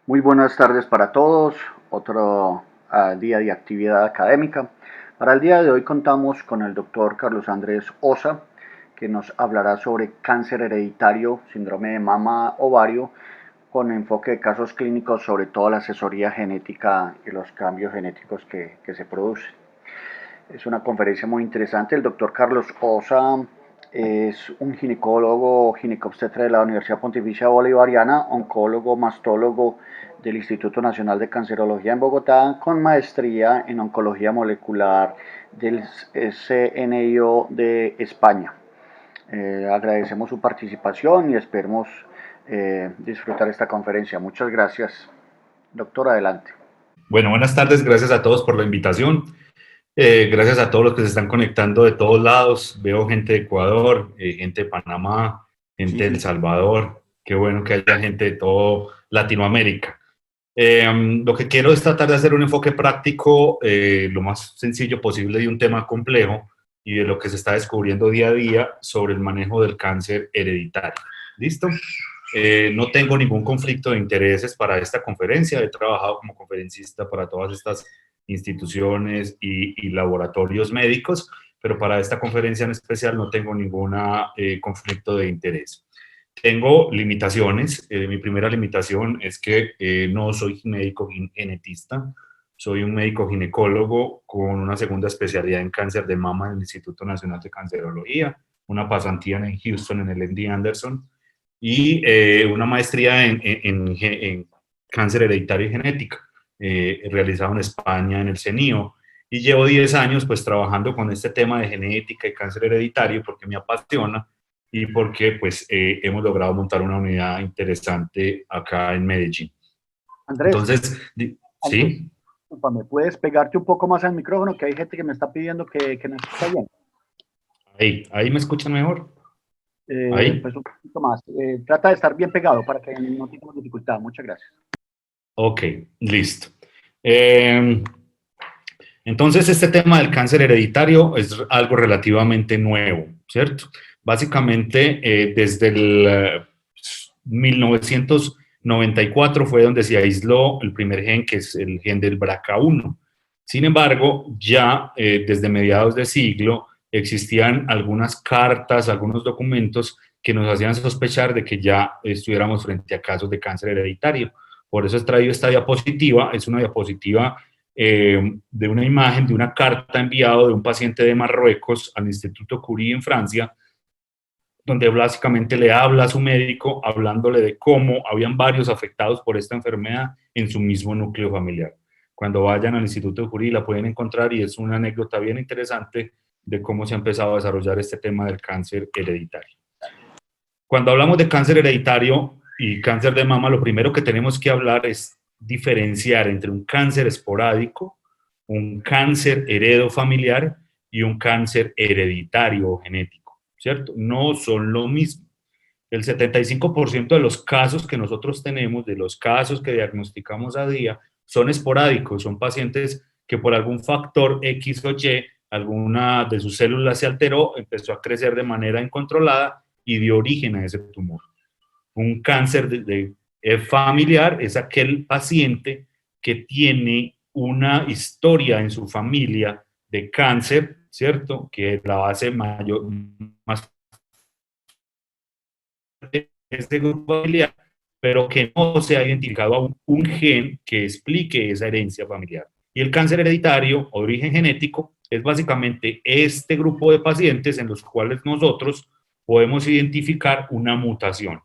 Muy buenas tardes para todos, otro día de actividad académica. Para el día de hoy contamos con el doctor Carlos Andrés Osa, que nos hablará sobre cáncer hereditario, síndrome de mama ovario, con enfoque de casos clínicos sobre toda la asesoría genética y los cambios genéticos que se producen. Es una conferencia muy interesante. El doctor Carlos Osa es un ginecólogo, ginecobstetra de la Universidad Pontificia Bolivariana, oncólogo, mastólogo del Instituto Nacional de Cancerología en Bogotá, con maestría en oncología molecular del CNIO de España. Agradecemos su participación y esperemos disfrutar esta conferencia. Muchas gracias. Doctor, adelante. Bueno, buenas tardes, gracias a todos por la invitación. Gracias a todos los que se están conectando de todos lados. Veo gente de Ecuador, gente de Panamá, gente de El Salvador. Qué bueno que haya gente de todo Latinoamérica. Lo que quiero es tratar de hacer un enfoque práctico, lo más sencillo posible de un tema complejo y de lo que se está descubriendo día a día sobre el manejo del cáncer hereditario. ¿Listo? No tengo ningún conflicto de intereses para esta conferencia. He trabajado como conferencista para todas estas instituciones y laboratorios médicos, pero para esta conferencia en especial no tengo ningún conflicto de interés. Tengo limitaciones. Mi primera limitación es que no soy médico genetista, soy un médico ginecólogo con una segunda especialidad en cáncer de mama en el Instituto Nacional de Cancerología, una pasantía en Houston en el MD Anderson y una maestría en cáncer hereditario y genética, realizado en España en el CENIO. Y llevo 10 años pues trabajando con este tema de genética y cáncer hereditario porque me apasiona y porque pues hemos logrado montar una unidad interesante acá en Medellín. Andrés, Entonces, Andrés, sí, discúlpame, ¿puedes pegarte un poco más al micrófono? Que hay gente que me está pidiendo que no escucha bien. ahí me escuchan mejor. Ahí, Pues un poquito más. Trata de estar bien pegado para que no tengamos dificultad. Muchas gracias. ok, listo. Eh, Entonces, este tema del cáncer hereditario es algo relativamente nuevo, ¿cierto? Básicamente, desde el 1994 fue donde se aisló el primer gen, que es el gen del BRCA1. Sin embargo, ya desde mediados de siglo existían algunas cartas, algunos documentos que nos hacían sospechar de que ya estuviéramos frente a casos de cáncer hereditario. Por eso he traído esta diapositiva. Es una diapositiva de una imagen de una carta enviada de un paciente de Marruecos al Instituto Curie en Francia, donde básicamente le habla a su médico hablándole de cómo habían varios afectados por esta enfermedad en su mismo núcleo familiar. Cuando vayan al Instituto Curie la pueden encontrar y es una anécdota bien interesante de cómo se ha empezado a desarrollar este tema del cáncer hereditario. Cuando hablamos de cáncer hereditario y cáncer de mama, lo primero que tenemos que hablar es diferenciar entre un cáncer esporádico, un cáncer heredofamiliar y un cáncer hereditario o genético, ¿cierto? No son lo mismo. El 75% de los casos que nosotros tenemos, de los casos que diagnosticamos a día, son esporádicos, son pacientes que por algún factor X o Y, alguna de sus células se alteró, empezó a crecer de manera incontrolada y dio origen a ese tumor. Un cáncer familiar es aquel paciente que tiene una historia en su familia de cáncer, ¿cierto? Que la base mayor, más de este grupo familiar, pero que no se ha identificado aún un gen que explique esa herencia familiar. Y el cáncer hereditario o de origen genético es básicamente este grupo de pacientes en los cuales nosotros podemos identificar una mutación.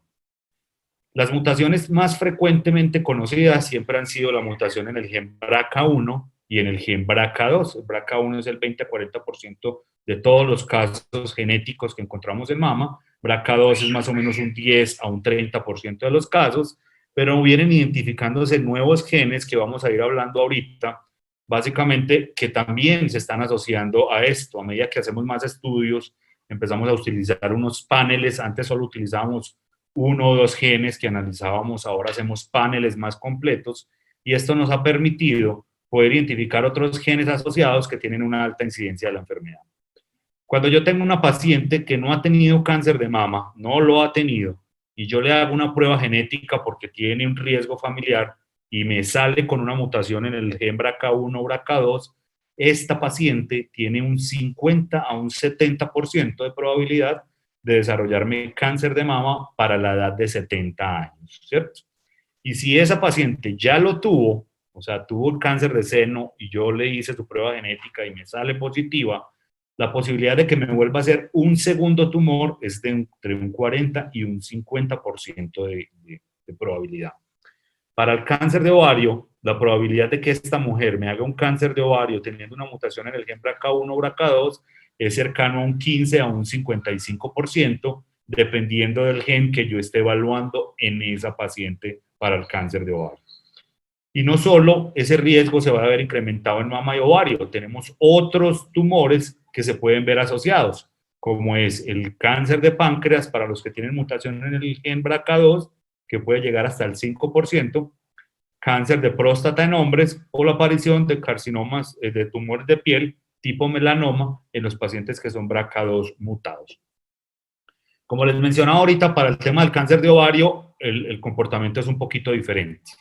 Las mutaciones más frecuentemente conocidas siempre han sido la mutación en el gen BRCA1 y en el gen BRCA2. El BRCA1 es el 20-40% de todos los casos genéticos que encontramos en mama. BRCA2 es más o menos un 10 a un 30% de los casos, pero vienen identificándose nuevos genes que vamos a ir hablando ahorita, básicamente que también se están asociando a esto. A medida que hacemos más estudios, empezamos a utilizar unos paneles. Antes solo utilizábamos uno o dos genes que analizábamos, ahora hacemos paneles más completos y esto nos ha permitido poder identificar otros genes asociados que tienen una alta incidencia de la enfermedad. Cuando yo tengo una paciente que no ha tenido cáncer de mama, no lo ha tenido, y yo le hago una prueba genética porque tiene un riesgo familiar, y me sale con una mutación en el gen BRCA1 o BRCA2, esta paciente tiene un 50 a un 70% de probabilidad de desarrollarme cáncer de mama para la edad de 70 años, ¿cierto? Y si esa paciente ya lo tuvo, o sea, tuvo el cáncer de seno y yo le hice su prueba genética y me sale positiva, la posibilidad de que me vuelva a hacer un segundo tumor es de entre un 40 y un 50% de probabilidad. Para el cáncer de ovario, la probabilidad de que esta mujer me haga un cáncer de ovario teniendo una mutación en el gen BRCA1 o BRCA2 es cercano a un 15 a un 55%, dependiendo del gen que yo esté evaluando en esa paciente para el cáncer de ovario. Y no solo ese riesgo se va a ver incrementado en mama y ovario, tenemos otros tumores que se pueden ver asociados, como es el cáncer de páncreas para los que tienen mutación en el gen BRCA2, que puede llegar hasta el 5%, cáncer de próstata en hombres o la aparición de carcinomas de tumores de piel tipo melanoma en los pacientes que son BRCA2 mutados. Como les mencionaba ahorita, para el tema del cáncer de ovario, el comportamiento es un poquito diferente.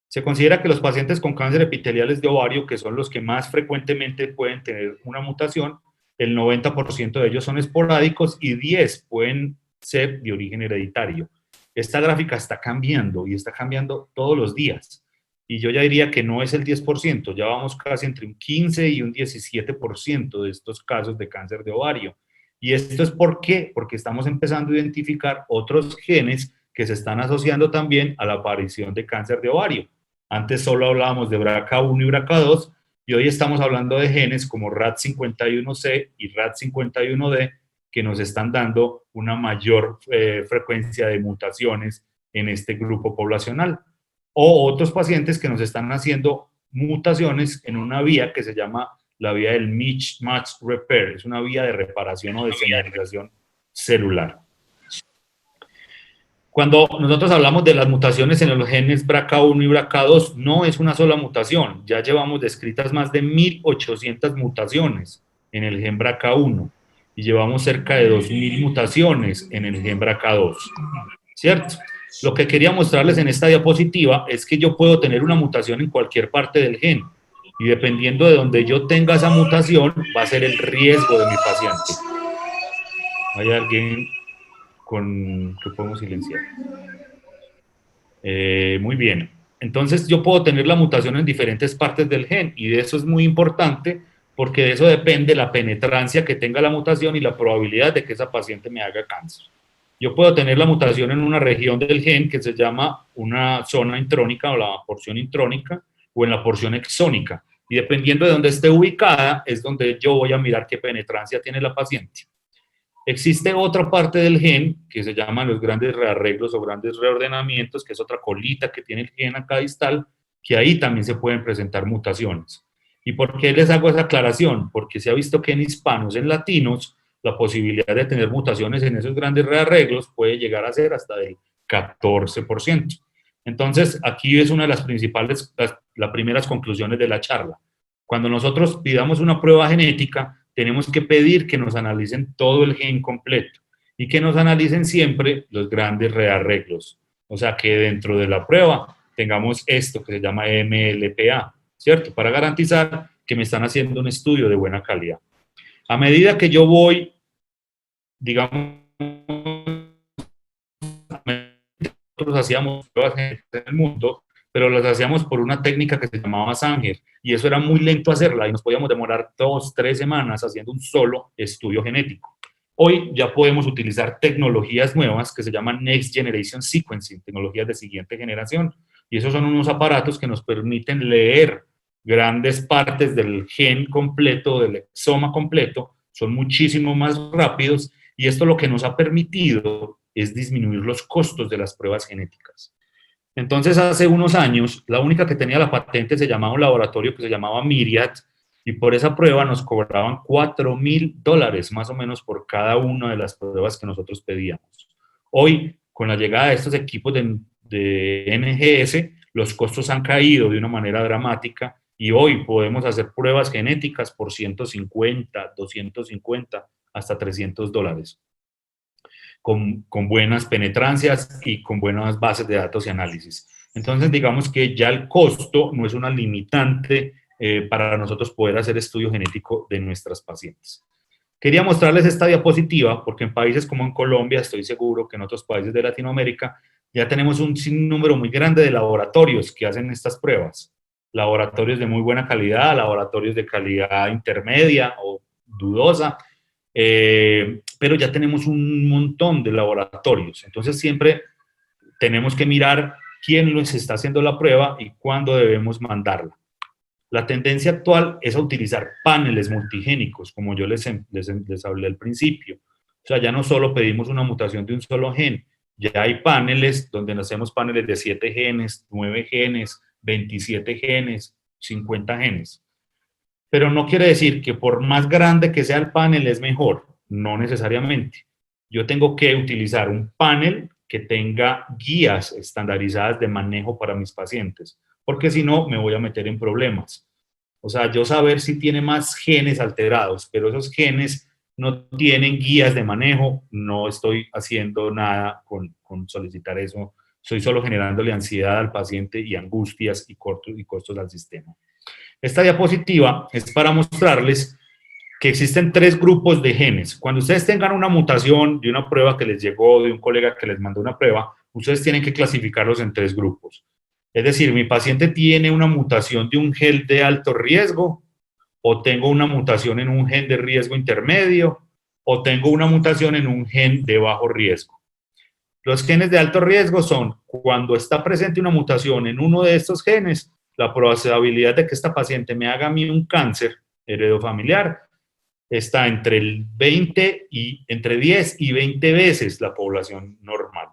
Se considera que los pacientes con cáncer epiteliales de ovario, que son los que más frecuentemente pueden tener una mutación, el 90% de ellos son esporádicos y 10 pueden ser de origen hereditario. Esta gráfica está cambiando y está cambiando todos los días. Y yo ya diría que no es el 10%, ya vamos casi entre un 15 y un 17% de estos casos de cáncer de ovario. ¿Y esto es por qué? Porque estamos empezando a identificar otros genes que se están asociando también a la aparición de cáncer de ovario. Antes solo hablábamos de BRCA1 y BRCA2 y hoy estamos hablando de genes como RAD51C y RAD51D que nos están dando una mayor frecuencia de mutaciones en este grupo poblacional. O otros pacientes que nos están haciendo mutaciones en una vía que se llama la vía del mismatch repair, es una vía de reparación o de señalización celular. Cuando nosotros hablamos de las mutaciones en los genes BRCA1 y BRCA2, no es una sola mutación. Ya llevamos descritas más de 1.800 mutaciones en el gen BRCA1 y llevamos cerca de 2.000 mutaciones en el gen BRCA2, ¿cierto? Lo que quería mostrarles en esta diapositiva es que yo puedo tener una mutación en cualquier parte del gen y dependiendo de donde yo tenga esa mutación va a ser el riesgo de mi paciente. ¿Hay alguien que podemos silenciar? Muy bien. Entonces yo puedo tener la mutación en diferentes partes del gen y de eso es muy importante porque de eso depende la penetrancia que tenga la mutación y la probabilidad de que esa paciente me haga cáncer. Yo puedo tener la mutación en una región del gen que se llama una zona intrónica o la porción intrónica o en la porción exónica y dependiendo de dónde esté ubicada es donde yo voy a mirar qué penetrancia tiene la paciente. Existe otra parte del gen que se llaman los grandes rearreglos o grandes reordenamientos, que es otra colita que tiene el gen acá distal, que ahí también se pueden presentar mutaciones. ¿Y por qué les hago esa aclaración? Porque se ha visto que en hispanos, en latinos, la posibilidad de tener mutaciones en esos grandes rearreglos puede llegar a ser hasta del 14%. Entonces, aquí es una de las principales, las primeras conclusiones de la charla. Cuando nosotros pidamos una prueba genética, tenemos que pedir que nos analicen todo el gen completo y que nos analicen siempre los grandes rearreglos. O sea, que dentro de la prueba tengamos esto que se llama MLPA, ¿cierto? Para garantizar que me están haciendo un estudio de buena calidad. A medida que yo voy, digamos, nosotros hacíamos pruebas genéticas en el mundo, pero las hacíamos por una técnica que se llamaba Sanger, y eso era muy lento hacerla, y nos podíamos demorar 2, 3 semanas haciendo un solo estudio genético. Hoy ya podemos utilizar tecnologías nuevas que se llaman Next Generation Sequencing, tecnologías de siguiente generación, y esos son unos aparatos que nos permiten leer grandes partes del gen completo, del exoma completo, son muchísimo más rápidos, y esto lo que nos ha permitido es disminuir los costos de las pruebas genéticas. Entonces, hace unos años, la única que tenía la patente se llamaba un laboratorio que se llamaba Myriad, y por esa prueba nos cobraban $4,000 más o menos por cada una de las pruebas que nosotros pedíamos. Hoy, con la llegada de estos equipos de NGS, los costos han caído de una manera dramática y hoy podemos hacer pruebas genéticas por 150, 250, hasta $300. Con buenas penetrancias y con buenas bases de datos y análisis. Entonces, digamos que ya el costo no es una limitante para nosotros poder hacer estudio genético de nuestras pacientes. Quería mostrarles esta diapositiva porque en países como en Colombia, estoy seguro que en otros países de Latinoamérica, ya tenemos un sinnúmero muy grande de laboratorios que hacen estas pruebas. Laboratorios de muy buena calidad, laboratorios de calidad intermedia o dudosa, pero ya tenemos un montón de laboratorios. Entonces siempre tenemos que mirar quién les está haciendo la prueba y cuándo debemos mandarla. La tendencia actual es a utilizar paneles multigénicos, como yo les hablé al principio. O sea, ya no solo pedimos una mutación de un solo gen, ya hay paneles donde hacemos paneles de 7 genes, 9 genes, 27 genes, 50 genes. Pero no quiere decir que por más grande que sea el panel es mejor, no necesariamente. Yo tengo que utilizar un panel que tenga guías estandarizadas de manejo para mis pacientes, porque si no me voy a meter en problemas. O sea, yo saber si tiene más genes alterados, pero esos genes no tienen guías de manejo, no estoy haciendo nada con solicitar eso, estoy solo generándole ansiedad al paciente y angustias y costos al sistema. Esta diapositiva es para mostrarles que existen 3 grupos de genes. Cuando ustedes tengan una mutación de una prueba que les llegó, de un colega que les mandó una prueba, ustedes tienen que clasificarlos en 3 grupos. Es decir, mi paciente tiene una mutación de un gen de alto riesgo, o tengo una mutación en un gen de riesgo intermedio, o tengo una mutación en un gen de bajo riesgo. Los genes de alto riesgo son cuando está presente una mutación en uno de estos genes, la probabilidad de que esta paciente me haga a mí un cáncer heredofamiliar está entre entre 10 y 20 veces la población normal.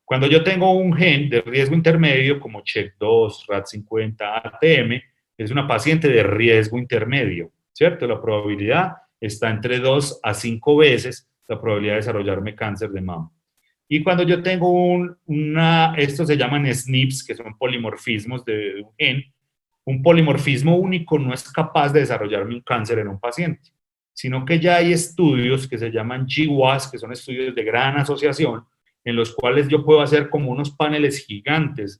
Cuando yo tengo un gen de riesgo intermedio como CHEK2, RAD50, ATM, es una paciente de riesgo intermedio, ¿cierto? La probabilidad está entre 2 a 5 veces la probabilidad de desarrollarme cáncer de mama. Y cuando yo tengo estos se llaman SNPs, que son polimorfismos de un gen, un polimorfismo único no es capaz de desarrollarme un cáncer en un paciente, sino que ya hay estudios que se llaman GWAS, que son estudios de gran asociación, en los cuales yo puedo hacer como unos paneles gigantes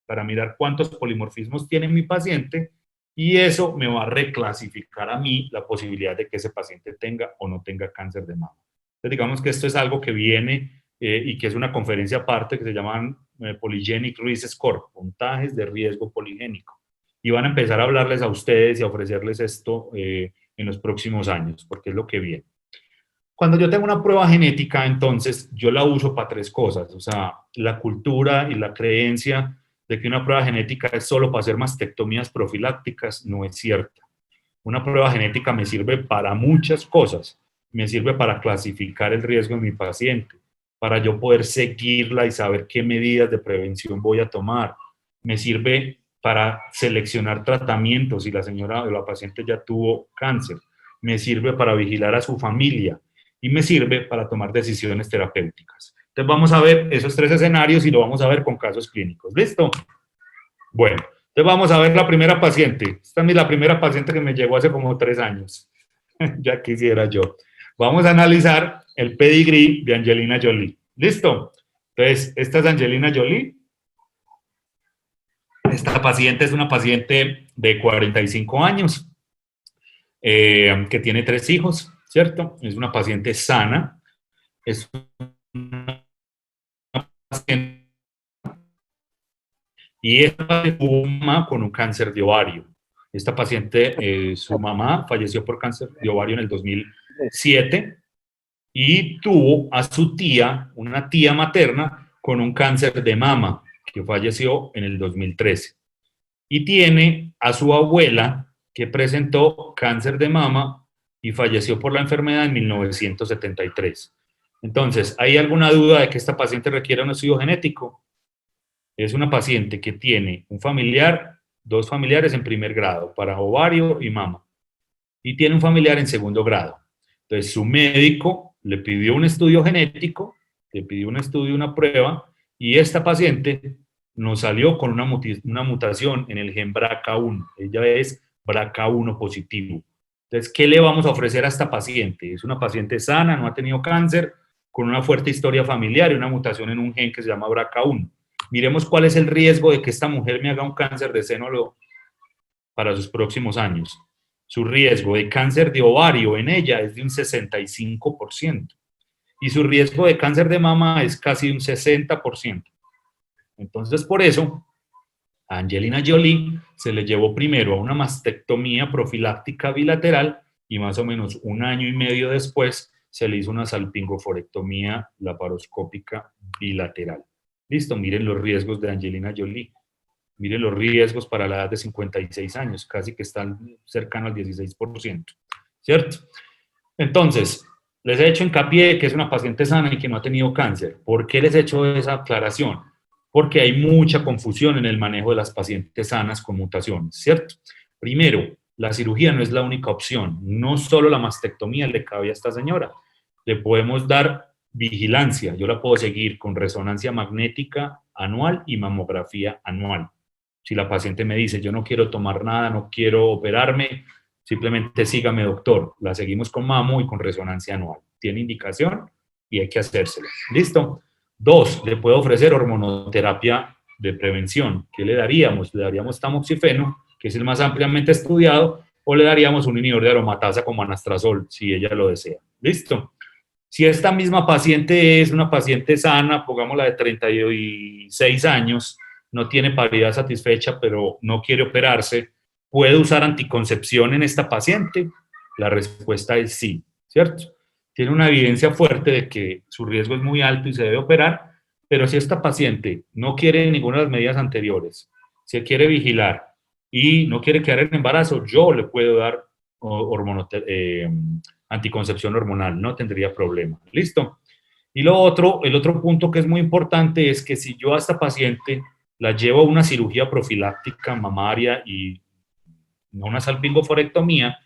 para mirar cuántos polimorfismos tiene mi paciente, y eso me va a reclasificar a mí la posibilidad de que ese paciente tenga o no tenga cáncer de mama. Entonces digamos que esto es algo que viene y que es una conferencia aparte que se llaman Polygenic Risk Score, puntajes de riesgo poligénico. Y van a empezar a hablarles a ustedes y a ofrecerles esto en los próximos años, porque es lo que viene. Cuando yo tengo una prueba genética, entonces yo la uso para 3 cosas. O sea, la cultura y la creencia de que una prueba genética es solo para hacer mastectomías profilácticas no es cierta. Una prueba genética me sirve para muchas cosas. Me sirve para clasificar el riesgo de mi paciente, para yo poder seguirla y saber qué medidas de prevención voy a tomar. Me sirve para seleccionar tratamientos si la señora o la paciente ya tuvo cáncer. Me sirve para vigilar a su familia y me sirve para tomar decisiones terapéuticas. Entonces vamos a ver esos 3 escenarios y lo vamos a ver con casos clínicos. ¿Listo? Bueno, entonces vamos a ver la primera paciente. Esta es la primera paciente que me llegó hace como 3 años. Ya quisiera yo. Vamos a analizar el pedigrí de Angelina Jolie. ¿Listo? Entonces, esta es Angelina Jolie. Esta paciente es una paciente de 45 años que tiene 3 hijos, ¿cierto? Es una paciente sana. Es una paciente y esta paciente tuvo una mamá con un cáncer de ovario. Esta paciente, su mamá falleció por cáncer de ovario en el 2007 y tuvo a su tía, una tía materna, con un cáncer de mama que falleció en el 2013. Y tiene a su abuela que presentó cáncer de mama y falleció por la enfermedad en 1973. Entonces, ¿hay alguna duda de que esta paciente requiera un estudio genético? Es una paciente que tiene un familiar, 2 familiares en primer grado, para ovario y mama, y tiene un familiar en segundo grado. Entonces, su médico le pidió un estudio genético, le pidió un estudio, una prueba, y esta paciente nos salió con una mutación en el gen BRCA1. Ella es BRCA1 positivo. Entonces, ¿qué le vamos a ofrecer a esta paciente? Es una paciente sana, no ha tenido cáncer, con una fuerte historia familiar y una mutación en un gen que se llama BRCA1. Miremos cuál es el riesgo de que esta mujer me haga un cáncer de seno para sus próximos años. Su riesgo de cáncer de ovario en ella es de un 65% y su riesgo de cáncer de mama es casi un 60%. Entonces, por eso, a Angelina Jolie se le llevó primero a una mastectomía profiláctica bilateral y más o menos un año y medio después se le hizo una salpingoforectomía laparoscópica bilateral. Listo, miren los riesgos de Angelina Jolie. Miren los riesgos para la edad de 56 años, casi que están cercanos al 16%, ¿cierto? Entonces, les he hecho hincapié de que es una paciente sana y que no ha tenido cáncer. ¿Por qué les he hecho esa aclaración? Porque hay mucha confusión en el manejo de las pacientes sanas con mutaciones, ¿cierto? Primero, la cirugía no es la única opción. No solo la mastectomía le cabe a esta señora. Le podemos dar vigilancia. Yo la puedo seguir con resonancia magnética anual y mamografía anual. Si la paciente me dice, yo no quiero tomar nada, no quiero operarme, simplemente sígame, doctor. La seguimos con mamo y con resonancia anual. Tiene indicación y hay que hacérselo. ¿Listo? 2, le puedo ofrecer hormonoterapia de prevención. ¿Qué le daríamos? Le daríamos tamoxifeno, que es el más ampliamente estudiado, o le daríamos un inhibidor de aromatasa como anastrozol, si ella lo desea. ¿Listo? Si esta misma paciente es una paciente sana, pongámosla de 36 años, no tiene paridad satisfecha, pero no quiere operarse, ¿puede usar anticoncepción en esta paciente? La respuesta es sí, ¿cierto? Tiene una evidencia fuerte de que su riesgo es muy alto y se debe operar, pero si esta paciente no quiere ninguna de las medidas anteriores, se quiere vigilar y no quiere quedar en embarazo, yo le puedo dar anticoncepción hormonal, no tendría problema. ¿Listo? Y el otro punto que es muy importante es que si yo a esta paciente la llevo a una cirugía profiláctica mamaria y una salpingoforectomía,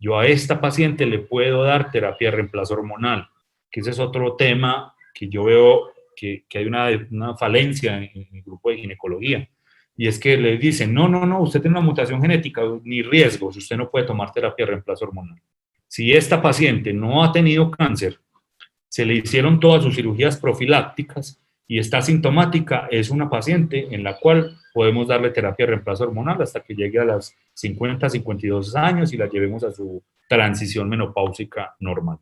yo a esta paciente le puedo dar terapia de reemplazo hormonal, que ese es otro tema que yo veo que hay una falencia en el grupo de ginecología. Y es que le dicen, no, usted tiene una mutación genética, ni riesgos, usted no puede tomar terapia de reemplazo hormonal. Si esta paciente no ha tenido cáncer, se le hicieron todas sus cirugías profilácticas y está asintomática, es una paciente en la cual podemos darle terapia de reemplazo hormonal hasta que llegue a las 50, 52 años y la llevemos a su transición menopáusica normal.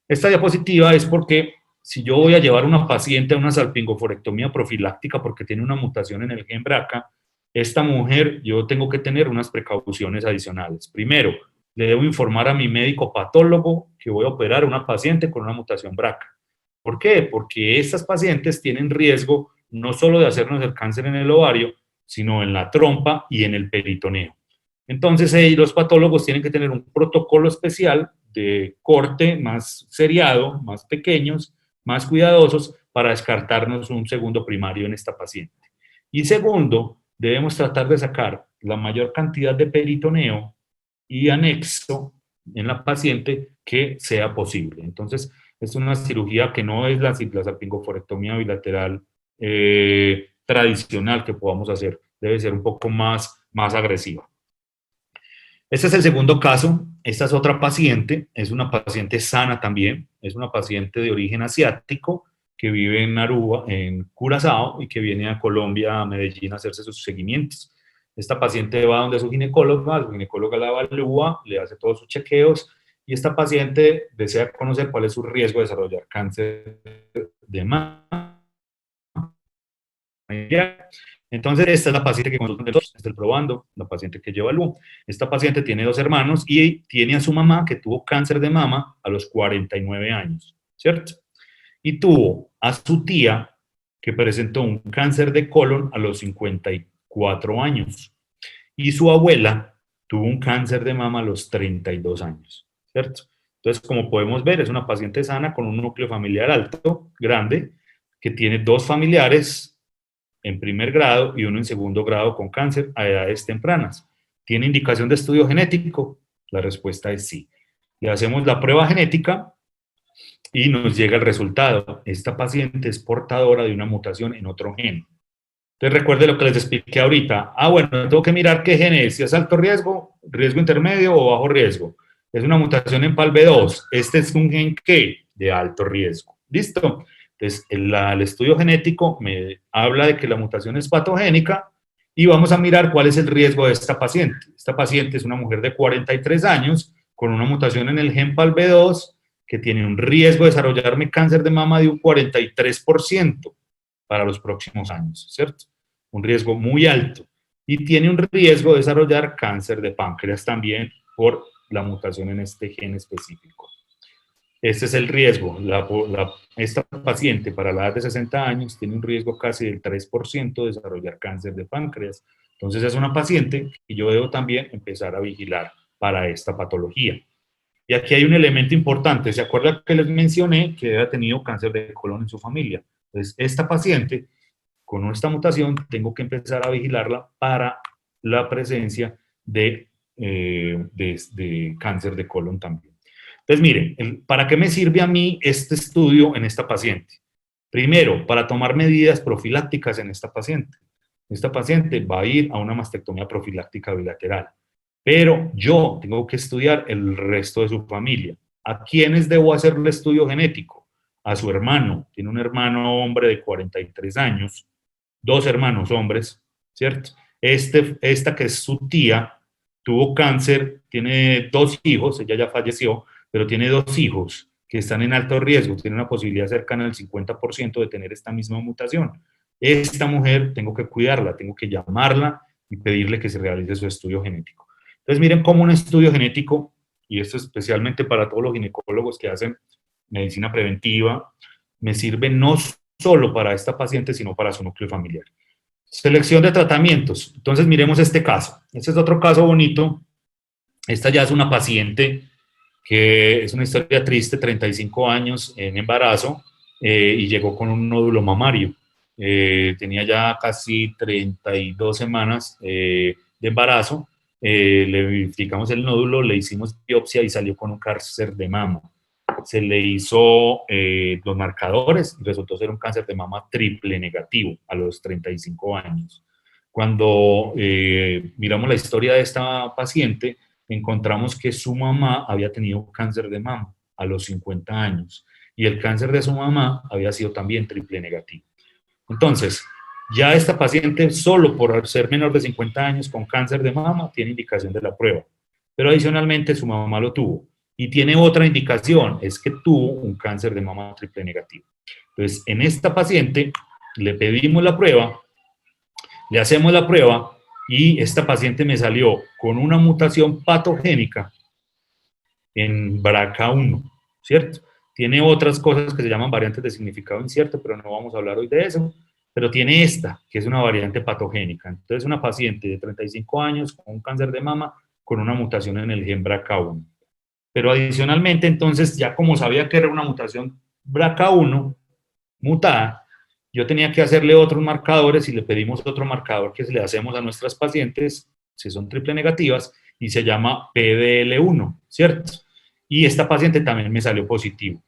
Esta diapositiva es porque si yo voy a llevar a una paciente a una salpingoforectomía profiláctica porque tiene una mutación en el gen BRCA, esta mujer yo tengo que tener unas precauciones adicionales. Primero, le debo informar a mi médico patólogo que voy a operar a una paciente con una mutación BRCA. ¿Por qué? Porque estas pacientes tienen riesgo no solo de hacernos el cáncer en el ovario, sino en la trompa y en el peritoneo. Entonces, los patólogos tienen que tener un protocolo especial de corte más seriado, más pequeños, más cuidadosos, para descartarnos un segundo primario en esta paciente. Y segundo, debemos tratar de sacar la mayor cantidad de peritoneo y anexo en la paciente que sea posible. Entonces, es una cirugía que no es la salpingoforectomía bilateral tradicional que podamos hacer. Debe ser un poco más agresiva. Este es el segundo caso. Esta es otra paciente. Es una paciente sana también. Es una paciente de origen asiático que vive en Aruba, en Curazao, y que viene a Colombia, a Medellín, a hacerse sus seguimientos. Esta paciente va donde su ginecóloga la evalúa, le hace todos sus chequeos, y esta paciente desea conocer cuál es su riesgo de desarrollar cáncer de mama. Entonces, esta es la paciente que está probando, la paciente que yo evalúo. Esta paciente tiene 2 hermanos y tiene a su mamá que tuvo cáncer de mama a los 49 años, ¿cierto? Y tuvo a su tía que presentó un cáncer de colon a los 54 años. Y su abuela tuvo un cáncer de mama a los 32 años, ¿cierto? Entonces, como podemos ver, es una paciente sana con un núcleo familiar alto, grande, que tiene 2 familiares en primer grado y uno en segundo grado con cáncer a edades tempranas. ¿Tiene indicación de estudio genético? La respuesta es sí. Le hacemos la prueba genética y nos llega el resultado. Esta paciente es portadora de una mutación en otro gen. Entonces recuerde lo que les expliqué ahorita. Bueno, tengo que mirar qué gen es, si es alto riesgo, riesgo intermedio o bajo riesgo. Es una mutación en PALB2. Este es un gen ¿qué? De alto riesgo. ¿Listo? Entonces, el estudio genético me habla de que la mutación es patogénica y vamos a mirar cuál es el riesgo de esta paciente. Esta paciente es una mujer de 43 años con una mutación en el gen PALB2 que tiene un riesgo de desarrollarme cáncer de mama de un 43% para los próximos años, ¿cierto? Un riesgo muy alto. Y tiene un riesgo de desarrollar cáncer de páncreas también por la mutación en este gen específico. Este es el riesgo. Esta paciente para la edad de 60 años tiene un riesgo casi del 3% de desarrollar cáncer de páncreas. Entonces es una paciente que yo debo también empezar a vigilar para esta patología. Y aquí hay un elemento importante. ¿Se acuerda que les mencioné que había tenido cáncer de colon en su familia? Entonces, esta paciente con esta mutación tengo que empezar a vigilarla para la presencia de cáncer de colon también. Entonces, miren, ¿para qué me sirve a mí este estudio en esta paciente? Primero, para tomar medidas profilácticas en esta paciente. Esta paciente va a ir a una mastectomía profiláctica bilateral, pero yo tengo que estudiar el resto de su familia. ¿A quiénes debo hacer el estudio genético? A su hermano. Tiene un hermano hombre de 43 años, dos hermanos hombres, ¿cierto? Esta que es su tía, tuvo cáncer, tiene dos hijos, ella ya falleció, pero tiene dos hijos que están en alto riesgo, tiene una posibilidad cercana al 50% de tener esta misma mutación. Esta mujer tengo que cuidarla, tengo que llamarla y pedirle que se realice su estudio genético. Entonces miren cómo un estudio genético, y esto especialmente para todos los ginecólogos que hacen medicina preventiva, me sirve no solo para esta paciente, sino para su núcleo familiar. Selección de tratamientos. Entonces miremos este caso. Este es otro caso bonito. Esta ya es una paciente que es una historia triste, 35 años en embarazo, y llegó con un nódulo mamario. Tenía ya casi 32 semanas de embarazo. Le verificamos el nódulo, le hicimos biopsia y salió con un cáncer de mama. Se le hizo los marcadores y resultó ser un cáncer de mama triple negativo a los 35 años. Cuando miramos la historia de esta paciente, encontramos que su mamá había tenido cáncer de mama a los 50 años y el cáncer de su mamá había sido también triple negativo. Entonces, ya esta paciente, solo por ser menor de 50 años con cáncer de mama, tiene indicación de la prueba, pero adicionalmente su mamá lo tuvo. Y tiene otra indicación, es que tuvo un cáncer de mama triple negativo. Entonces, en esta paciente le pedimos la prueba, le hacemos la prueba y esta paciente me salió con una mutación patogénica en BRCA1, ¿cierto? Tiene otras cosas que se llaman variantes de significado incierto, pero no vamos a hablar hoy de eso. Pero tiene esta, que es una variante patogénica. Entonces, una paciente de 35 años con un cáncer de mama con una mutación en el gen BRCA1. Pero adicionalmente, entonces, ya como sabía que era una mutación BRCA1 mutada, yo tenía que hacerle otros marcadores y le pedimos otro marcador que le hacemos a nuestras pacientes, si son triple negativas, y se llama PDL1, ¿cierto? Y esta paciente también me salió positivo.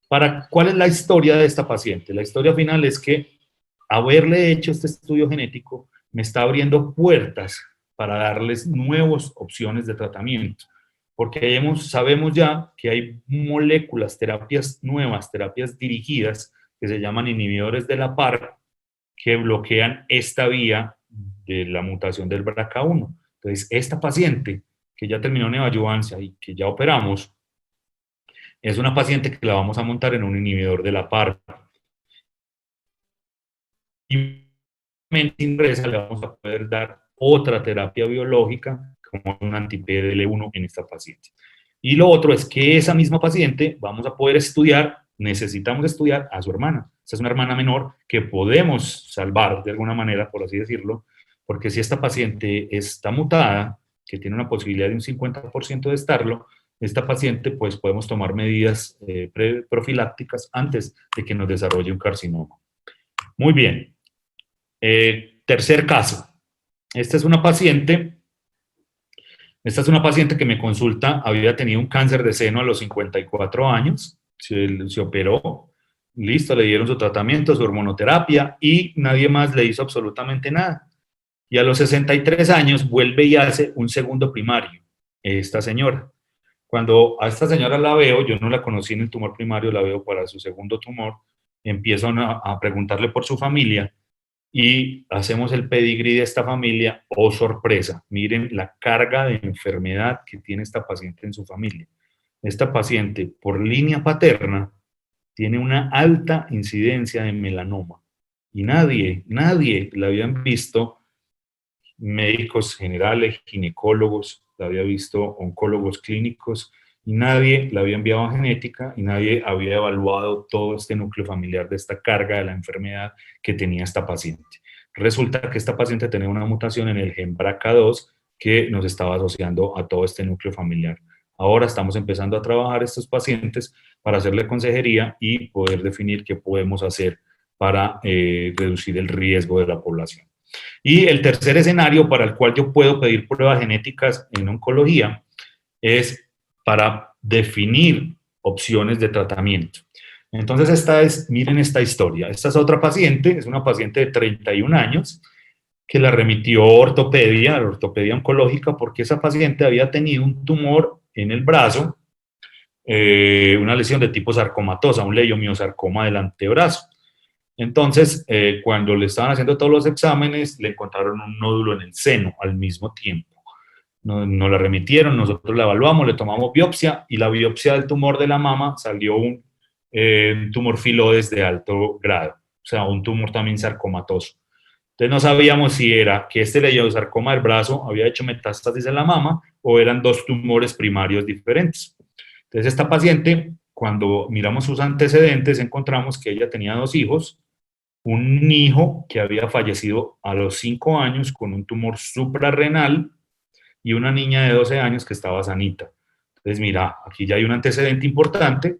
¿Cuál es la historia de esta paciente? La historia final es que haberle hecho este estudio genético me está abriendo puertas para darles nuevas opciones de tratamiento, porque sabemos ya que hay moléculas, terapias nuevas, terapias dirigidas, que se llaman inhibidores de la PARP, que bloquean esta vía de la mutación del BRCA1. Entonces, esta paciente que ya terminó neoadyuvancia y que ya operamos, es una paciente que la vamos a montar en un inhibidor de la PARP. Y ingresa, le vamos a poder dar otra terapia biológica como un anti-PDL1 en esta paciente. Y lo otro es que esa misma paciente vamos a poder estudiar, necesitamos estudiar a su hermana. Esta es una hermana menor que podemos salvar de alguna manera, por así decirlo, porque si esta paciente está mutada, que tiene una posibilidad de un 50% de estarlo, esta paciente pues podemos tomar medidas profilácticas antes de que nos desarrolle un carcinoma. Muy bien. Tercer caso. Esta es una paciente que me consulta, había tenido un cáncer de seno a los 54 años, se operó, listo, le dieron su tratamiento, su hormonoterapia y nadie más le hizo absolutamente nada. Y a los 63 años vuelve y hace un segundo primario, esta señora. Cuando a esta señora la veo, yo no la conocí en el tumor primario, la veo para su segundo tumor, empiezo a preguntarle por su familia y hacemos el pedigrí de esta familia. Oh, sorpresa, miren la carga de enfermedad que tiene esta paciente en su familia. Esta paciente, por línea paterna, tiene una alta incidencia de melanoma y nadie la habían visto, médicos generales, ginecólogos, la había visto oncólogos clínicos, y nadie la había enviado a genética y nadie había evaluado todo este núcleo familiar de esta carga de la enfermedad que tenía esta paciente. Resulta que esta paciente tenía una mutación en el gen BRCA2 que nos estaba asociando a todo este núcleo familiar. Ahora estamos empezando a trabajar estos pacientes para hacerle consejería y poder definir qué podemos hacer para reducir el riesgo de la población. Y el tercer escenario para el cual yo puedo pedir pruebas genéticas en oncología es para definir opciones de tratamiento. Entonces, miren esta historia. Esta es otra paciente, es una paciente de 31 años que la remitió a ortopedia oncológica, porque esa paciente había tenido un tumor en el brazo, una lesión de tipo sarcomatosa, un leiomiosarcoma del antebrazo. Entonces, cuando le estaban haciendo todos los exámenes, le encontraron un nódulo en el seno al mismo tiempo. Nos la remitieron, nosotros la evaluamos, le tomamos biopsia y la biopsia del tumor de la mama salió un tumor filoides de alto grado, o sea, un tumor también sarcomatoso. Entonces no sabíamos si era que este leiosarcoma del brazo había hecho metástasis en la mama o eran dos tumores primarios diferentes. Entonces esta paciente, cuando miramos sus antecedentes, encontramos que ella tenía dos hijos, un hijo que había fallecido a los 5 años con un tumor suprarrenal y una niña de 12 años que estaba sanita. Entonces, mira, aquí ya hay un antecedente importante.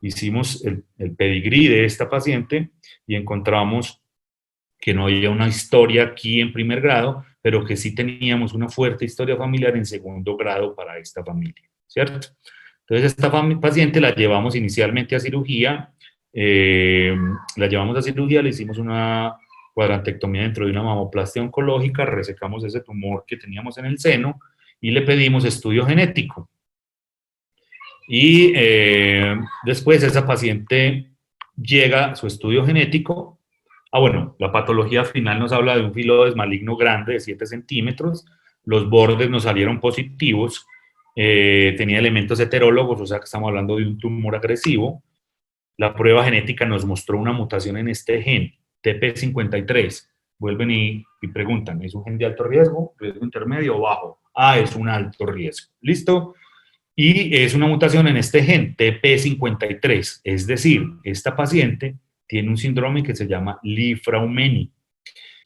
Hicimos el pedigrí de esta paciente y encontramos que no había una historia aquí en primer grado, pero que sí teníamos una fuerte historia familiar en segundo grado para esta familia, ¿cierto? Entonces, esta paciente la llevamos inicialmente a cirugía, le hicimos una cuadrantectomía dentro de una mamoplastia oncológica, resecamos ese tumor que teníamos en el seno y le pedimos estudio genético. Y después esa paciente llega a su estudio genético. Bueno, la patología final nos habla de un filoides maligno grande de 7 centímetros, los bordes nos salieron positivos, tenía elementos heterólogos, o sea que estamos hablando de un tumor agresivo. La prueba genética nos mostró una mutación en este gen, TP53. Vuelven y preguntan, ¿es un gen de alto riesgo, riesgo intermedio o bajo? Es un alto riesgo. ¿Listo? Y es una mutación en este gen, TP53. Es decir, esta paciente tiene un síndrome que se llama Li-Fraumeni.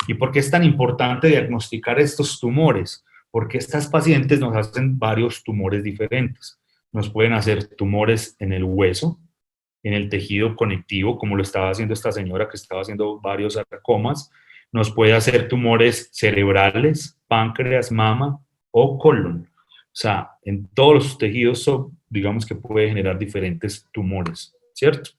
¿Y por qué es tan importante diagnosticar estos tumores? Porque estas pacientes nos hacen varios tumores diferentes. Nos pueden hacer tumores en el hueso, en el tejido conectivo, como lo estaba haciendo esta señora que estaba haciendo varios sarcomas. Nos puede hacer tumores cerebrales, páncreas, mama o colon. O sea, en todos los tejidos, digamos que puede generar diferentes tumores, ¿cierto?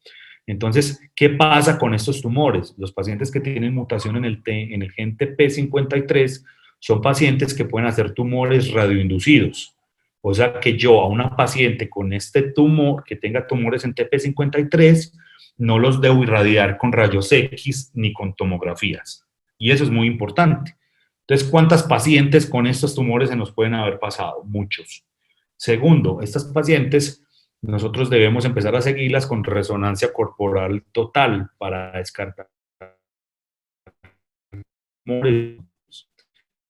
Entonces, ¿qué pasa con estos tumores? Los pacientes que tienen mutación en el gen TP53 son pacientes que pueden hacer tumores radioinducidos. O sea que yo a una paciente con este tumor, que tenga tumores en TP53, no los debo irradiar con rayos X ni con tomografías. Y eso es muy importante. Entonces, ¿cuántas pacientes con estos tumores se nos pueden haber pasado? Muchos. Segundo, estas pacientes nosotros debemos empezar a seguirlas con resonancia corporal total para descartar tumores.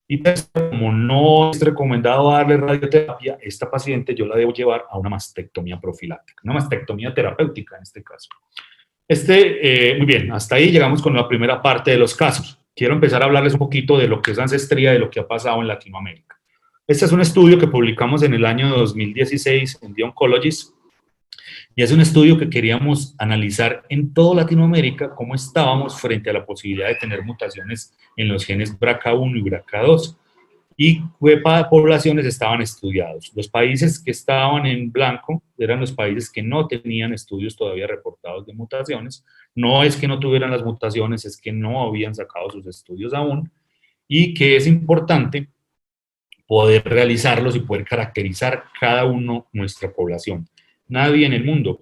Y como no es recomendado darle radioterapia, esta paciente yo la debo llevar a una mastectomía profiláctica, una mastectomía terapéutica en este caso. Muy bien, hasta ahí llegamos con la primera parte de los casos. Quiero empezar a hablarles un poquito de lo que es ancestría, de lo que ha pasado en Latinoamérica. Este es un estudio que publicamos en el año 2016 en The Oncologist, y es un estudio que queríamos analizar en toda Latinoamérica cómo estábamos frente a la posibilidad de tener mutaciones en los genes BRCA1 y BRCA2 y qué poblaciones estaban estudiados. Los países que estaban en blanco eran los países que no tenían estudios todavía reportados de mutaciones. No es que no tuvieran las mutaciones, es que no habían sacado sus estudios aún, y que es importante poder realizarlos y poder caracterizar cada uno nuestra población. Nadie en el mundo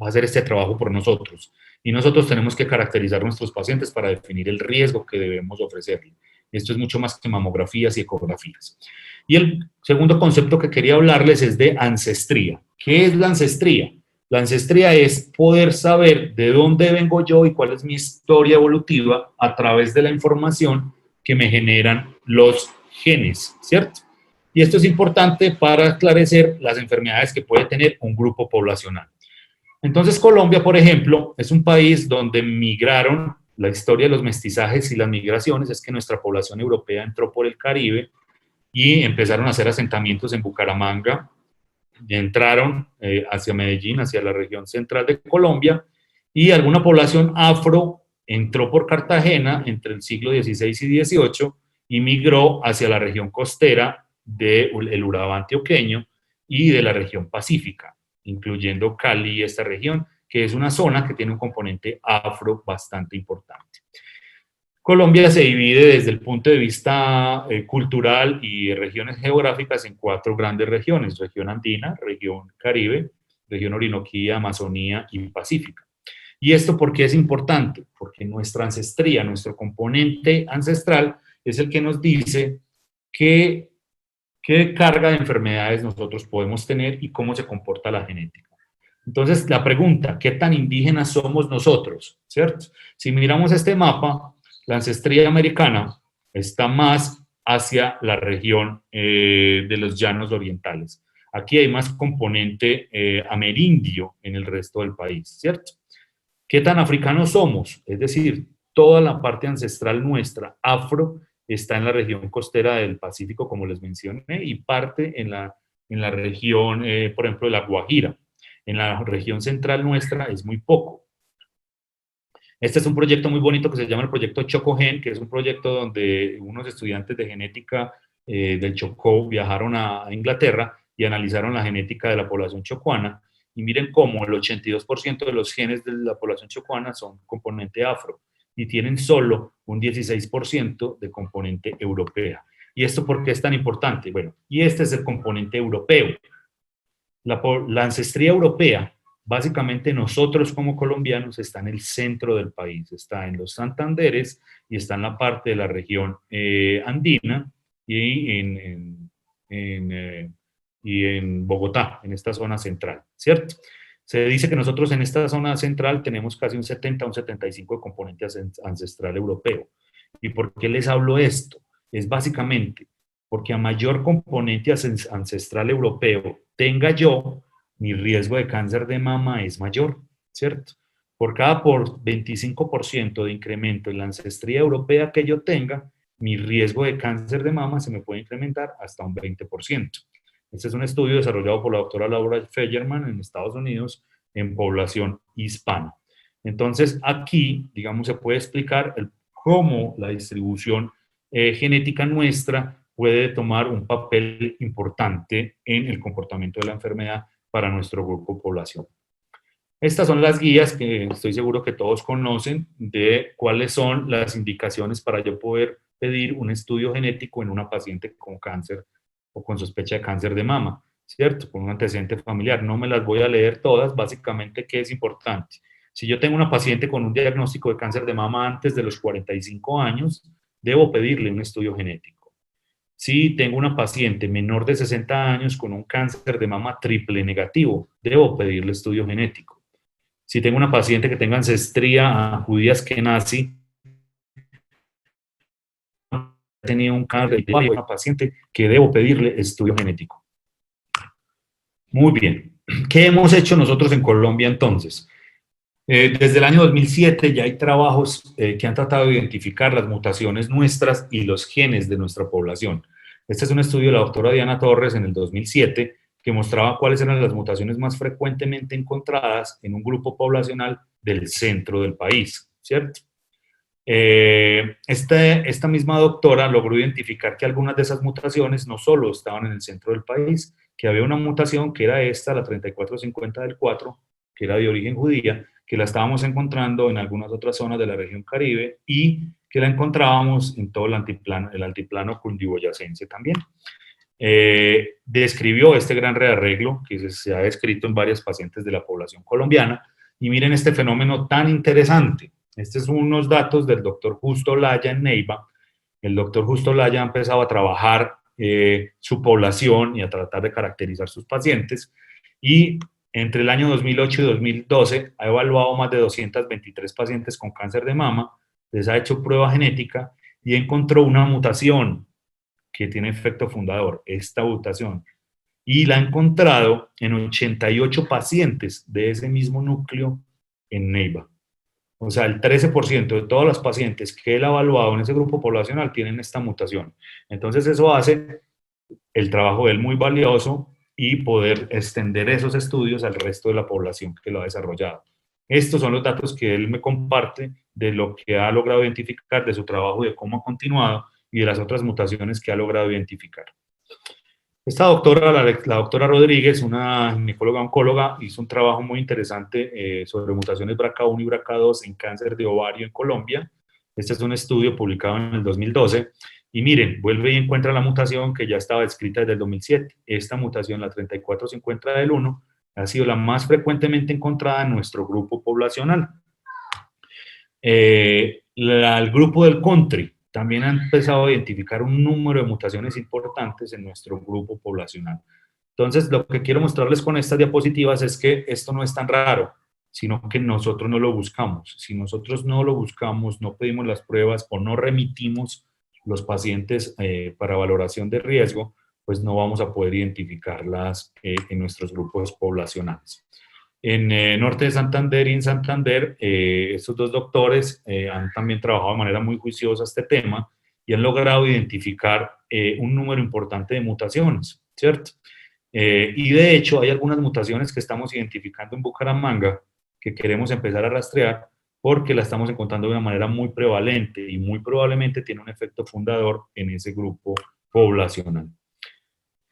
va a hacer este trabajo por nosotros. y nosotros tenemos que caracterizar a nuestros pacientes para definir el riesgo que debemos ofrecerle. Esto es mucho más que mamografías y ecografías. Y el segundo concepto que quería hablarles es de ancestría. ¿Qué es la ancestría? La ancestría es poder saber de dónde vengo yo y cuál es mi historia evolutiva a través de la información que me generan los genes, ¿cierto? Y esto es importante para esclarecer las enfermedades que puede tener un grupo poblacional. Entonces, Colombia, por ejemplo, es un país donde migraron, la historia de los mestizajes y las migraciones es que nuestra población europea entró por el Caribe y empezaron a hacer asentamientos en Bucaramanga, y entraron hacia Medellín, hacia la región central de Colombia, y alguna población afro entró por Cartagena entre el siglo XVI y XVIII y migró hacia la región costera del Urabá antioqueño y de la región pacífica, incluyendo Cali y esta región, que es una zona que tiene un componente afro bastante importante. Colombia se divide desde el punto de vista cultural y regiones geográficas en 4 grandes regiones: región andina, región caribe, región orinoquía, amazonía y pacífica. ¿Y esto por qué es importante? Porque nuestra ancestría, nuestro componente ancestral es el que nos dice qué carga de enfermedades nosotros podemos tener y cómo se comporta la genética. Entonces, la pregunta, ¿qué tan indígenas somos nosotros? ¿Cierto? Si miramos este mapa, la ancestría americana está más hacia la región de los llanos orientales. Aquí hay más componente amerindio en el resto del país, ¿cierto? ¿Qué tan africanos somos? Es decir, toda la parte ancestral nuestra, afro, está en la región costera del Pacífico, como les mencioné, y parte en la región, por ejemplo, de la Guajira. En la región central nuestra es muy poco. Este es un proyecto muy bonito que se llama el proyecto Chocogen, que es un proyecto donde unos estudiantes de genética del Chocó viajaron a Inglaterra y analizaron la genética de la población chocuana. Y miren cómo el 82% de los genes de la población chocuana son componente afro y tienen solo un 16% de componente europea. ¿Y esto por qué es tan importante? Bueno, y este es el componente europeo. La ancestría europea, básicamente nosotros como colombianos, está en el centro del país, está en los Santanderes y está en la parte de la región andina y en Bogotá, en esta zona central, ¿cierto? Se dice que nosotros en esta zona central tenemos casi un 70, un 75 de componente ancestral europeo. ¿Y por qué les hablo esto? Es básicamente porque a mayor componente ancestral europeo tenga yo, mi riesgo de cáncer de mama es mayor, ¿cierto? Por cada 25% de incremento en la ancestría europea que yo tenga, mi riesgo de cáncer de mama se me puede incrementar hasta un 20%. Este es un estudio desarrollado por la doctora Laura Fellerman en Estados Unidos en población hispana. Entonces, aquí, digamos, se puede explicar cómo la distribución genética nuestra puede tomar un papel importante en el comportamiento de la enfermedad para nuestro grupo poblacional. Estas son las guías que estoy seguro que todos conocen de cuáles son las indicaciones para yo poder pedir un estudio genético en una paciente con cáncer o con sospecha de cáncer de mama, ¿cierto? Con un antecedente familiar. No me las voy a leer todas, básicamente, ¿qué es importante? Si yo tengo una paciente con un diagnóstico de cáncer de mama antes de los 45 años, debo pedirle un estudio genético. Si tengo una paciente menor de 60 años con un cáncer de mama triple negativo, debo pedirle estudio genético. Si tengo una paciente que tenga ancestría judía askenazi, tenido un cáncer de una paciente que debo pedirle estudio genético. Muy bien. ¿Qué hemos hecho nosotros en Colombia entonces? Desde el año 2007 ya hay trabajos que han tratado de identificar las mutaciones nuestras y los genes de nuestra población. Este es un estudio de la doctora Diana Torres en el 2007 que mostraba cuáles eran las mutaciones más frecuentemente encontradas en un grupo poblacional del centro del país, ¿cierto? Esta misma doctora logró identificar que algunas de esas mutaciones no solo estaban en el centro del país, que había una mutación que era esta, la 3450 del 4, que era de origen judía, que la estábamos encontrando en algunas otras zonas de la región Caribe y que la encontrábamos en todo el altiplano cundiboyacense también. Describió este gran rearreglo que se ha descrito en varias pacientes de la población colombiana Y miren este fenómeno tan interesante. Estos son unos datos del doctor Justo Laya en Neiva. El doctor Justo Laya ha empezado a trabajar su población y a tratar de caracterizar sus pacientes, y entre el año 2008 y 2012 ha evaluado más de 223 pacientes con cáncer de mama, les ha hecho prueba genética y encontró una mutación que tiene efecto fundador, esta mutación, y la ha encontrado en 88 pacientes de ese mismo núcleo en Neiva. O sea, el 13% de todos los pacientes que él ha evaluado en ese grupo poblacional tienen esta mutación. Entonces eso hace el trabajo de él muy valioso y poder extender esos estudios al resto de la población que lo ha desarrollado. Estos son los datos que él me comparte de lo que ha logrado identificar, de su trabajo, de cómo ha continuado y de las otras mutaciones que ha logrado identificar. Esta doctora, la doctora Rodríguez, una ginecóloga oncóloga, hizo un trabajo muy interesante sobre mutaciones BRCA1 y BRCA2 en cáncer de ovario en Colombia. Este es un estudio publicado en el 2012. Y miren, vuelve y encuentra la mutación que ya estaba descrita desde el 2007. Esta mutación, la 3450 del 1, ha sido la más frecuentemente encontrada en nuestro grupo poblacional. El grupo del country también ha empezado a identificar un número de mutaciones importantes en nuestro grupo poblacional. Entonces, lo que quiero mostrarles con estas diapositivas es que esto no es tan raro, sino que nosotros no lo buscamos. Si nosotros no lo buscamos, no pedimos las pruebas o no remitimos los pacientes para valoración de riesgo, pues no vamos a poder identificarlas en nuestros grupos poblacionales. En Norte de Santander y en Santander, estos dos doctores han también trabajado de manera muy juiciosa este tema y han logrado identificar un número importante de mutaciones, ¿cierto? Y de hecho hay algunas mutaciones que estamos identificando en Bucaramanga que queremos empezar a rastrear porque la estamos encontrando de una manera muy prevalente y muy probablemente tiene un efecto fundador en ese grupo poblacional.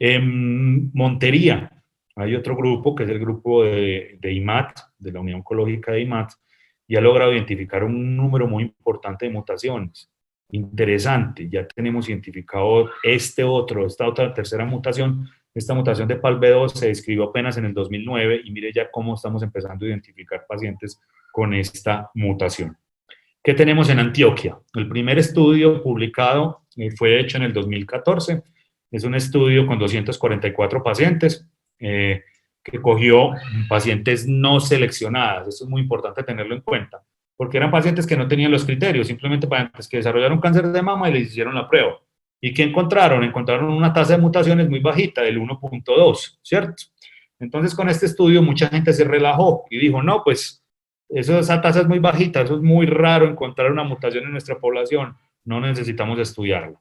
En Montería hay otro grupo que es el grupo de IMAT, de la Unión Oncológica de IMAT, y ha logrado identificar un número muy importante de mutaciones. Interesante, ya tenemos identificado esta otra tercera mutación. Esta mutación de PALB2 se describió apenas en el 2009 y mire ya cómo estamos empezando a identificar pacientes con esta mutación. ¿Qué tenemos en Antioquia? El primer estudio publicado fue hecho en el 2014. Es un estudio con 244 pacientes que cogió pacientes no seleccionadas. Eso es muy importante tenerlo en cuenta, porque eran pacientes que no tenían los criterios, simplemente pacientes que desarrollaron cáncer de mama y les hicieron la prueba. ¿Y qué encontraron? Encontraron una tasa de mutaciones muy bajita, del 1.2, ¿cierto? Entonces, con este estudio mucha gente se relajó y dijo, no, pues esa tasa es muy bajita, eso es muy raro encontrar una mutación en nuestra población, no necesitamos estudiarla.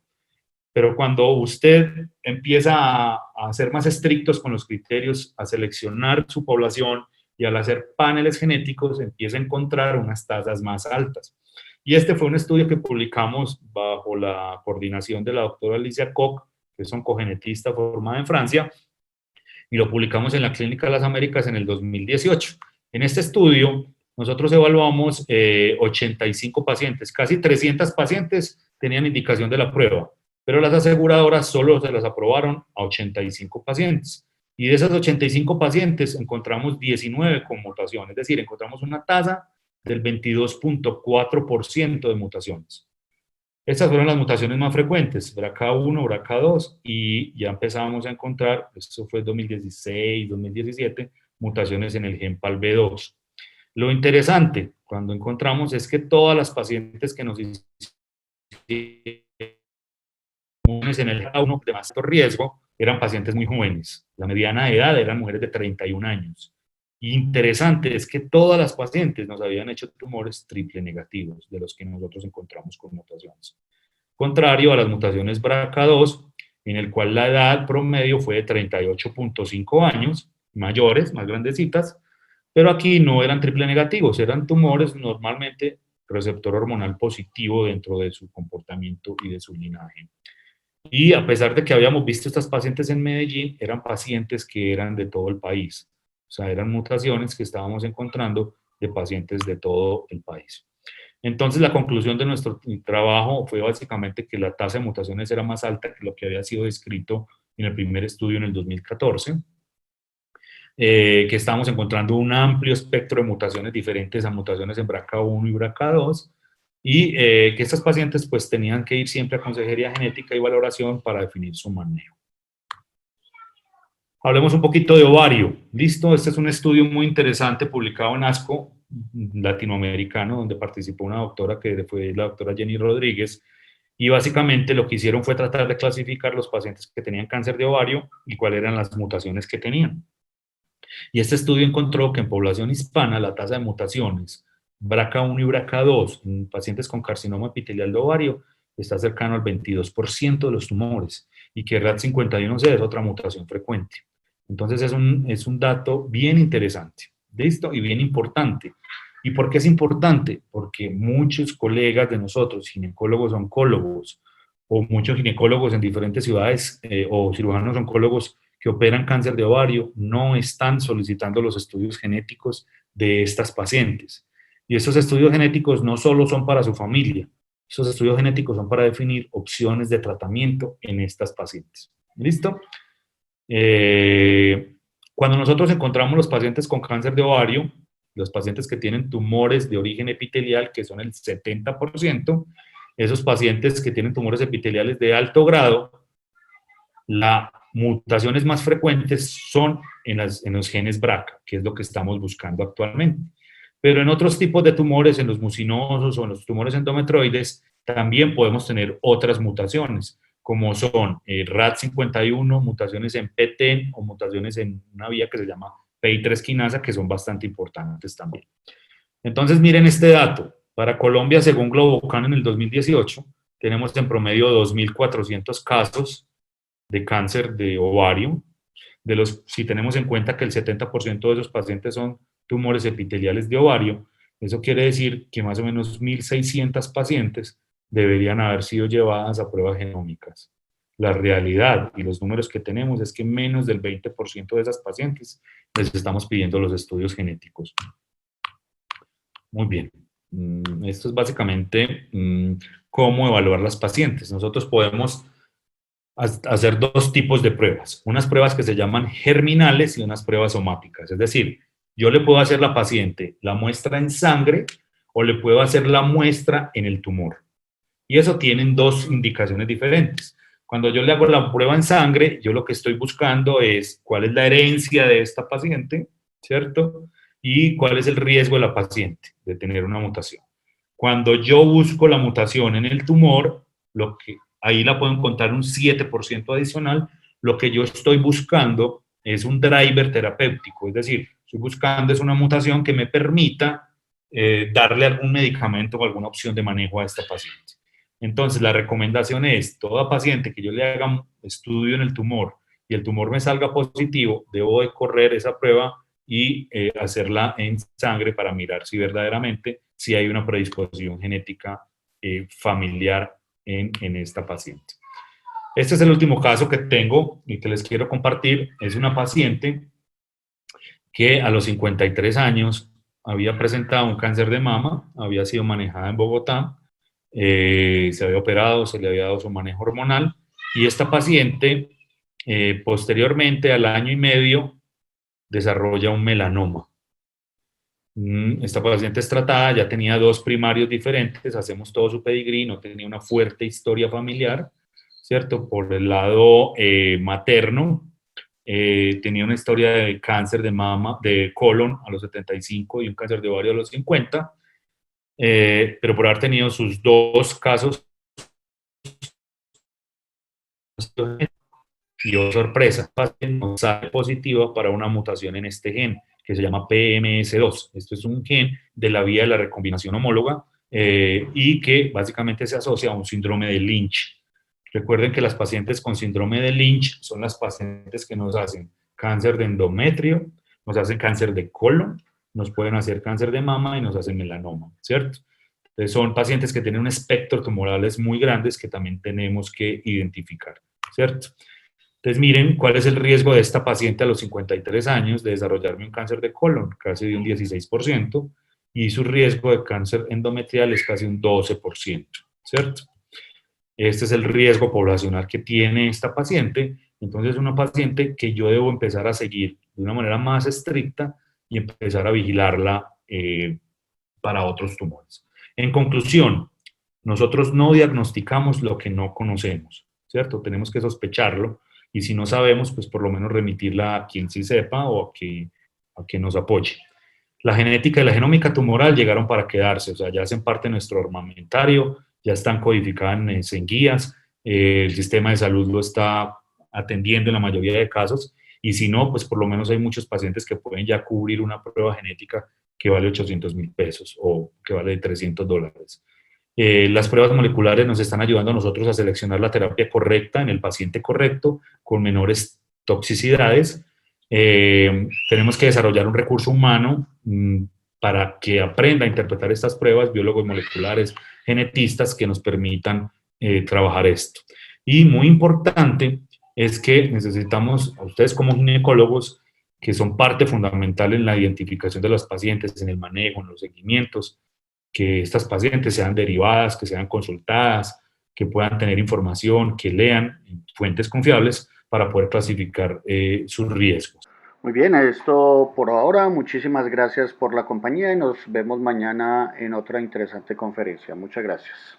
Pero cuando usted empieza a ser más estrictos con los criterios, a seleccionar su población y al hacer paneles genéticos, empieza a encontrar unas tasas más altas. Y este fue un estudio que publicamos bajo la coordinación de la doctora Alicia Koch, que es oncogenetista formada en Francia, y lo publicamos en la Clínica de las Américas en el 2018. En este estudio, nosotros evaluamos 85 pacientes, casi 300 pacientes tenían indicación de la prueba, pero las aseguradoras solo se las aprobaron a 85 pacientes. Y de esas 85 pacientes encontramos 19 con mutación, es decir, encontramos una tasa del 22.4% de mutaciones. Estas fueron las mutaciones más frecuentes, BRCA1, BRCA2, y ya empezamos a encontrar, eso fue 2016, 2017, mutaciones en el gen PALB2. Lo interesante cuando encontramos es que todas las pacientes que nos hicieron en el BRCA1 de más alto riesgo eran pacientes muy jóvenes. La mediana de edad eran mujeres de 31 años. Interesante es que todas las pacientes nos habían hecho tumores triple negativos, de los que nosotros encontramos con mutaciones. Contrario a las mutaciones BRCA2, en el cual la edad promedio fue de 38.5 años, mayores, más grandecitas, pero aquí no eran triple negativos, eran tumores normalmente receptor hormonal positivo dentro de su comportamiento y de su linaje. Y a pesar de que habíamos visto estas pacientes en Medellín, eran pacientes que eran de todo el país. O sea, eran mutaciones que estábamos encontrando de pacientes de todo el país. Entonces, la conclusión de nuestro trabajo fue básicamente que la tasa de mutaciones era más alta que lo que había sido descrito en el primer estudio en el 2014. que estábamos encontrando un amplio espectro de mutaciones diferentes a mutaciones en BRCA1 y BRCA2, y que estas pacientes pues tenían que ir siempre a consejería genética y valoración para definir su manejo. Hablemos un poquito de ovario. Listo, este es un estudio muy interesante publicado en ASCO latinoamericano, donde participó una doctora que fue la doctora Jenny Rodríguez, y básicamente lo que hicieron fue tratar de clasificar los pacientes que tenían cáncer de ovario y cuáles eran las mutaciones que tenían. Y este estudio encontró que en población hispana la tasa de mutaciones BRCA1 y BRCA2 en pacientes con carcinoma epitelial de ovario está cercano al 22% de los tumores, y que RAD51C es otra mutación frecuente. Entonces es un dato bien interesante, ¿listo? Y bien importante. ¿Y por qué es importante? Porque muchos colegas de nosotros, ginecólogos oncólogos, o muchos ginecólogos en diferentes ciudades, o cirujanos oncólogos que operan cáncer de ovario, no están solicitando los estudios genéticos de estas pacientes. Y estos estudios genéticos no solo son para su familia, estos estudios genéticos son para definir opciones de tratamiento en estas pacientes. ¿Listo? Cuando nosotros encontramos los pacientes con cáncer de ovario, los pacientes que tienen tumores de origen epitelial, que son el 70%, esos pacientes que tienen tumores epiteliales de alto grado, las mutaciones más frecuentes son en los genes BRCA, que es lo que estamos buscando actualmente. Pero en otros tipos de tumores, en los mucinosos o en los tumores endometroides, también podemos tener otras mutaciones, como son RAD51, mutaciones en PTEN o mutaciones en una vía que se llama PI3 quinasa, que son bastante importantes también. Entonces, miren este dato. Para Colombia, según Globocan en el 2018, tenemos en promedio 2.400 casos de cáncer de ovario, si tenemos en cuenta que el 70% de esos pacientes son tumores epiteliales de ovario, eso quiere decir que más o menos 1.600 pacientes deberían haber sido llevadas a pruebas genómicas. La realidad y los números que tenemos es que menos del 20% de esas pacientes les estamos pidiendo los estudios genéticos. Muy bien. Esto es básicamente cómo evaluar las pacientes. Nosotros podemos hacer dos tipos de pruebas, unas pruebas que se llaman germinales y unas pruebas somáticas, es decir, yo le puedo hacer a la paciente la muestra en sangre o le puedo hacer la muestra en el tumor, y eso tienen dos indicaciones diferentes. Cuando yo le hago la prueba en sangre, yo lo que estoy buscando es cuál es la herencia de esta paciente, ¿cierto? Y cuál es el riesgo de la paciente de tener una mutación. Cuando yo busco la mutación en el tumor, ahí la puedo encontrar un 7% adicional. Lo que yo estoy buscando es un driver terapéutico, es decir, estoy buscando es una mutación que me permita darle algún medicamento o alguna opción de manejo a esta paciente. Entonces, la recomendación es, toda paciente que yo le haga un estudio en el tumor y el tumor me salga positivo, debo de correr esa prueba y hacerla en sangre para mirar si verdaderamente si hay una predisposición genética familiar en esta paciente. Este es el último caso que tengo y que les quiero compartir. Es una paciente que a los 53 años había presentado un cáncer de mama, había sido manejada en Bogotá, se había operado, se le había dado su manejo hormonal, y esta paciente posteriormente al año y medio desarrolla un melanoma. Esta paciente es tratada, ya tenía dos primarios diferentes, hacemos todo su pedigrí, no tenía una fuerte historia familiar, ¿cierto? Por el lado materno, tenía una historia de cáncer de mama, de colon a los 75 y un cáncer de ovario a los 50, pero por haber tenido sus dos casos, y oh sorpresa, no sale positiva para una mutación en este gen, que se llama PMS2. Esto es un gen de la vía de la recombinación homóloga y que básicamente se asocia a un síndrome de Lynch. Recuerden que las pacientes con síndrome de Lynch son las pacientes que nos hacen cáncer de endometrio, nos hacen cáncer de colon, nos pueden hacer cáncer de mama y nos hacen melanoma, ¿cierto? Entonces son pacientes que tienen un espectro tumorales muy grandes que también tenemos que identificar, ¿cierto? Entonces miren cuál es el riesgo de esta paciente a los 53 años de desarrollarme un cáncer de colon, casi de un 16%, y su riesgo de cáncer endometrial es casi un 12%, ¿cierto? Este es el riesgo poblacional que tiene esta paciente. Entonces es una paciente que yo debo empezar a seguir de una manera más estricta y empezar a vigilarla para otros tumores. En conclusión, nosotros no diagnosticamos lo que no conocemos, ¿cierto? Tenemos que sospecharlo y si no sabemos, pues por lo menos remitirla a quien sí sepa o a que nos apoye. La genética y la genómica tumoral llegaron para quedarse, o sea, ya hacen parte de nuestro armamentario, ya están codificadas en guías, el sistema de salud lo está atendiendo en la mayoría de casos, y si no, pues por lo menos hay muchos pacientes que pueden ya cubrir una prueba genética que vale 800.000 pesos o que vale $300. Las pruebas moleculares nos están ayudando a nosotros a seleccionar la terapia correcta en el paciente correcto, con menores toxicidades. Tenemos que desarrollar un recurso humano para que aprenda a interpretar estas pruebas, biólogos moleculares, genetistas, que nos permitan trabajar esto. Y muy importante es que necesitamos a ustedes como ginecólogos, que son parte fundamental en la identificación de los pacientes, en el manejo, en los seguimientos, que estas pacientes sean derivadas, que sean consultadas, que puedan tener información, que lean fuentes confiables para poder clasificar sus riesgos. Muy bien, esto por ahora. Muchísimas gracias por la compañía y nos vemos mañana en otra interesante conferencia. Muchas gracias.